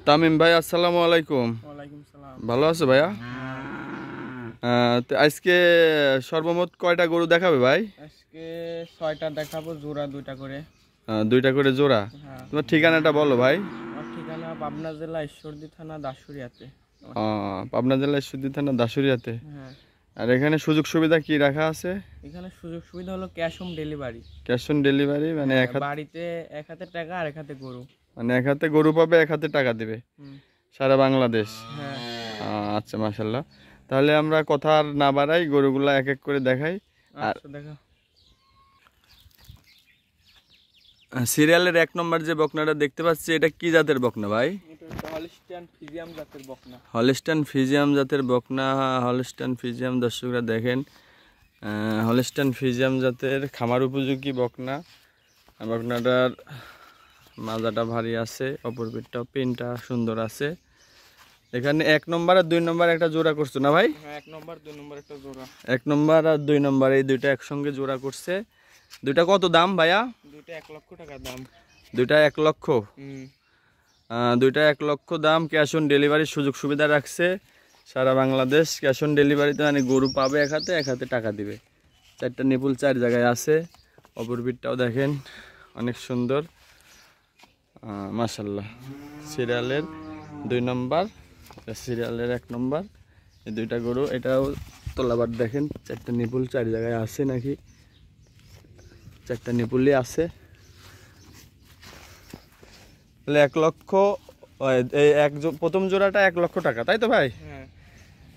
তামিম ভাই, আসসালামু আলাইকুম। ওয়ালাইকুম সালাম। ভালো আছো ভাইয়া? তো আজকে সর্বমোট কয়টা গরু দেখাবে ভাই? আজকে 6টা দেখাবো, জোড়া 2টা করে। দুইটা করে জোড়া। হ্যাঁ, তোমার ঠিকানাটা বলো ভাই। আমার ঠিকানা পাবনা জেলা ঈশ্বরদী থানা দাসুরিয়াতে। পাবনা জেলার ঈশ্বরদী থানা দাসুরিয়াতে। হ্যাঁ, আর এখানে সুযোগ সুবিধা কি রাখা আছে? এখানে সুযোগ সুবিধা হলো cash on delivery. Cash on delivery মানে এক হাতে, বাড়িতে এক হাতে টাকা আর এক হাতে গরু। মানে এক হাতে গরু পাবে, এক হাতে টাকা দিবে হুম, সারা বাংলাদেশ। হ্যাঁ, আচ্ছা, মাশাল্লাহ। তাহলে আমরা কথা আর না বাড়াই, গরুগুলা এক এক করে দেখাই। আর আচ্ছা দেখা। সিরিয়ালের 1 নম্বর যে বকনাটা দেখতে পাচ্ছি, এটা কি জাতের বকনা ভাই? এটা হচ্ছে হলিস্টিয়ান ফ্রিজিয়াম জাতের বকনা। হলিস্টান ফ্রিজিয়াম জাতের বকনা। হলিস্টান ফ্রিজিয়াম দর্শকরা দেখেন, হলিস্টান ফ্রিজিয়াম জাতের খামার উপযোগী বকনা। বকনাটার মাজাটা ভারী আছে, অপর পিঠটাও পিনটা সুন্দর আছে। এখানে 1 নম্বর আর 2 নম্বর একটা জোড়া করছো না ভাই? হ্যাঁ, 1 নম্বর 2 নম্বর একটা জোড়া। 1 নম্বর আর 2 নম্বর এই দুইটা একসঙ্গে জোড়া করছে। দুইটা কত দাম ভাইয়া? দুইটা 1 লক্ষ টাকা দাম। দুইটা 1 লক্ষ। দুইটা 1 লক্ষ দাম। ক্যাশ অন ডেলিভারির সুযোগ সুবিধা রাখছে সারা বাংলাদেশ। ক্যাশ অন ডেলিভারিতে মানে গরু পাবে এক হাতে টাকা দিবে। 4টা নিপুল 4 জায়গায় আছে। অপর পিঠটাও দেখেন, অনেক সুন্দর, মাশাল্লাহ। সিরিয়ালের 2 নম্বর, সিরিয়ালের 1 নম্বর, এই দুইটা গরু। এটাও তোলাবার দেখেন, 4টা নিপুল 4 জায়গায় আছে নাকি, 4টা নিপুলই আছে। 1 লক্ষ, এই প্রথম জোড়াটা 1 লক্ষ টাকা, তাই তো ভাই?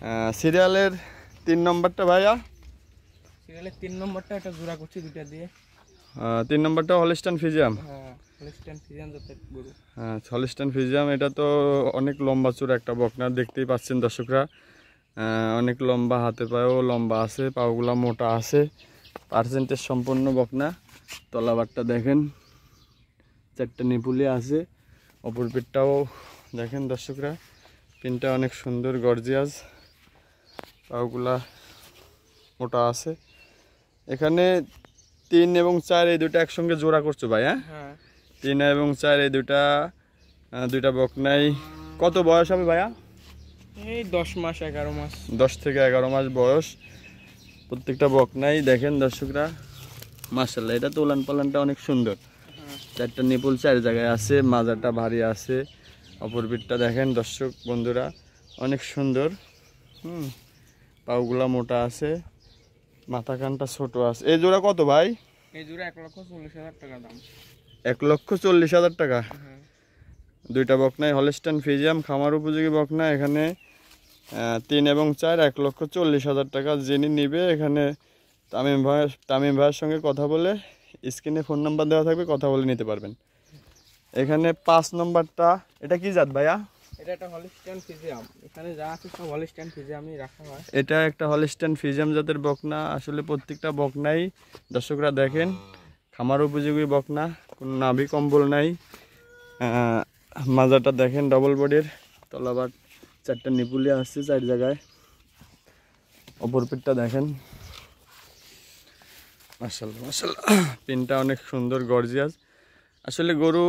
হ্যাঁ, সিরিয়ালের 3 নম্বরটা ভাইয়া? সিরিয়ালের 3 নম্বরটা একটা জোড়া করছি দুইটা দিয়ে। 3 নম্বরটা হলিস্টান ফ্রিজিয়াম। হ্যাঁ, হলিস্টিয়ান ফ্রিজিয়াম জাতের গরু। হ্যাঁ, হলিস্টান ফ্রিজিয়াম। এটা তো অনেক লম্বা চূড়া একটা বকনা, দেখতেই পাচ্ছেন দর্শকরা। অনেক লম্বা, হাতে পায়েও লম্বা আছে, পাগুলা মোটা আছে, পার্সেন্টেজ সম্পন্ন বকনা। তলাবারটা দেখেন, 4টা নিপুলি আছে। অপর পিঠটাও দেখেন দর্শকরা, পিনটা অনেক সুন্দর, গর্জিয়াস, পাগুলা মোটা আছে। এখানে 3 এবং 4 এই দুইটা একসঙ্গে জোড়া করছো ভাই? হ্যাঁ, 3 এবং 4 এই দুইটা বকনাই কত বয়স হবে ভাইয়া? এই 10 মাস 11 মাস। 10 থেকে 11 মাস বয়স প্রত্যেকটা বকনাই। দেখেন দর্শকরা, মাশাআল্লাহ। এটা তো উলান পালানটা অনেক সুন্দর। 4টা নিপুল 4 জায়গায় আছে, মাজাটা ভারী আছে। অপর পিঠটা দেখেন দর্শক বন্ধুরা, অনেক সুন্দর। পাগুলা মোটা আছে, মাথা কানটা ছোট আছে। এই জোড়া কত ভাই? এই জোড়া 1,40,000 টাকা দাম। 1,40,000 টাকা। হ্যাঁ, দুইটা বকনাই হলিস্টান ফ্রিজিয়াম, খামার উপযোগী বকনা। এখানে 3 এবং 4 1,40,000 টাকা। যিনি নিবে এখানে তামিম ভাইয়ের সঙ্গে কথা বলে, স্ক্রিনে ফোন নাম্বার দেওয়া থাকবে, কথা বলে নিতে পারবেন। এখানে 5 নম্বরটা, এটা কি জাত ভাইয়া? এটা একটা হলিস্টিয়ান ফ্রিজিয়াম। এখানে যা আছে সব হলিস্টিয়ান ফ্রিজিয়ামই রাখা হয়। এটা একটা হলিস্টান ফ্রিজিয়াম জাতের বকনা। আসলে প্রত্যেকটা বকনাই দর্শকরা দেখেন খামার উপযোগী বকনা, কোনো নাভি কম্বল নাই। মাজাটা দেখেন ডবল বডির, তলাবার 4টা নিপুলি আসছে 4 জায়গায়। অপর পিঠটা দেখেন, মাশাআল্লাহ মাশাআল্লাহ, পিনটা অনেক সুন্দর, গর্জিয়াস। আসলে গরু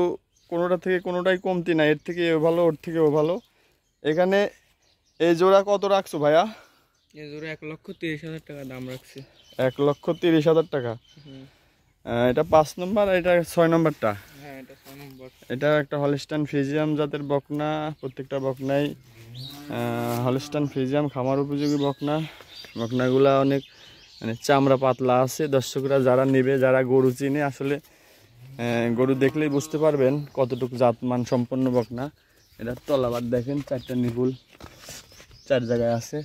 কোনোটা থেকে কোনোটাই কমতি না, এর থেকে এও ভালো, ওর থেকে ও ভালো। এখানে এই জোড়া কত রাখছো ভাইয়া? এই জোড়া 1,30,000 টাকা দাম রাখছে। 1,30,000 টাকা। এটা 5 নম্বর, এটা 6 নম্বরটা। হ্যাঁ, এটা 6 নম্বর। এটা একটা হলিস্টান ফ্রিজিয়াম জাতের বকনা। প্রত্যেকটা বকনাই হলিস্টান ফ্রিজিয়াম, খামার উপযোগী বকনা। বকনাগুলা অনেক মানে চামড়া পাতলা আছে। দর্শকরা যারা নেবে, যারা গরু চিনে, আসলে গরু দেখলেই বুঝতে পারবেন কতটুকু জাতমান সম্পন্ন বকনা। এটা তলাবার দেখেন, 4টা নিপুল 4 জায়গায় আছে।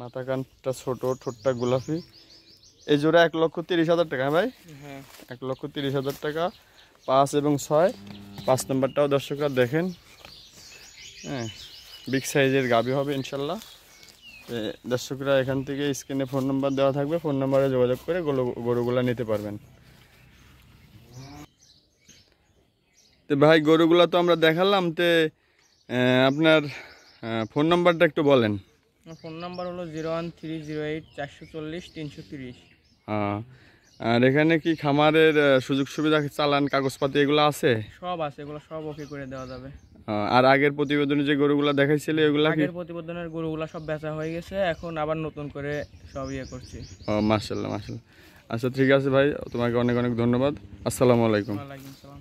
মাথা কানটা ছোট, ঠোঁটটা গোলাপি। এই জোড়া 1,30,000 টাকা ভাই? হ্যাঁ, 1,30,000 টাকা। 5 এবং 6, 5 নম্বরটাও দর্শকরা দেখেন। হ্যাঁ, বিগ সাইজের গাভী হবে ইনশাল্লাহ। দর্শকরা এখান থেকে স্ক্রিনে ফোন নাম্বার দেওয়া থাকবে, ফোন নাম্বারে যোগাযোগ করে গরুগুলা নিতে পারবেন। তো ভাই, গরুগুলা তো আমরা দেখালাম, আপনার ফোন নাম্বারটা একটু বলেন। আমার ফোন নাম্বার হলো 01308 440 330। আর এখানে কি খামারের সুযোগ সুবিধা, চালান, কাগজপাতি এগুলো আছে? সব আছে, এগুলো সব ওকে করে দেওয়া যাবে। আর আগের প্রতিবেদনে যে গরুগুলো দেখাইছিলে এগুলা কি? আগের প্রতিবেদনের গরুগুলা সব বেচা হয়ে গেছে, এখন আবার নতুন করে সব ইয়ে করছি। মাশাআল্লাহ মাশাআল্লাহ। আচ্ছা ঠিক আছে ভাই, তোমাকে অনেক অনেক ধন্যবাদ। আসসালামু আলাইকুম। ওয়ালাইকুম সালাম।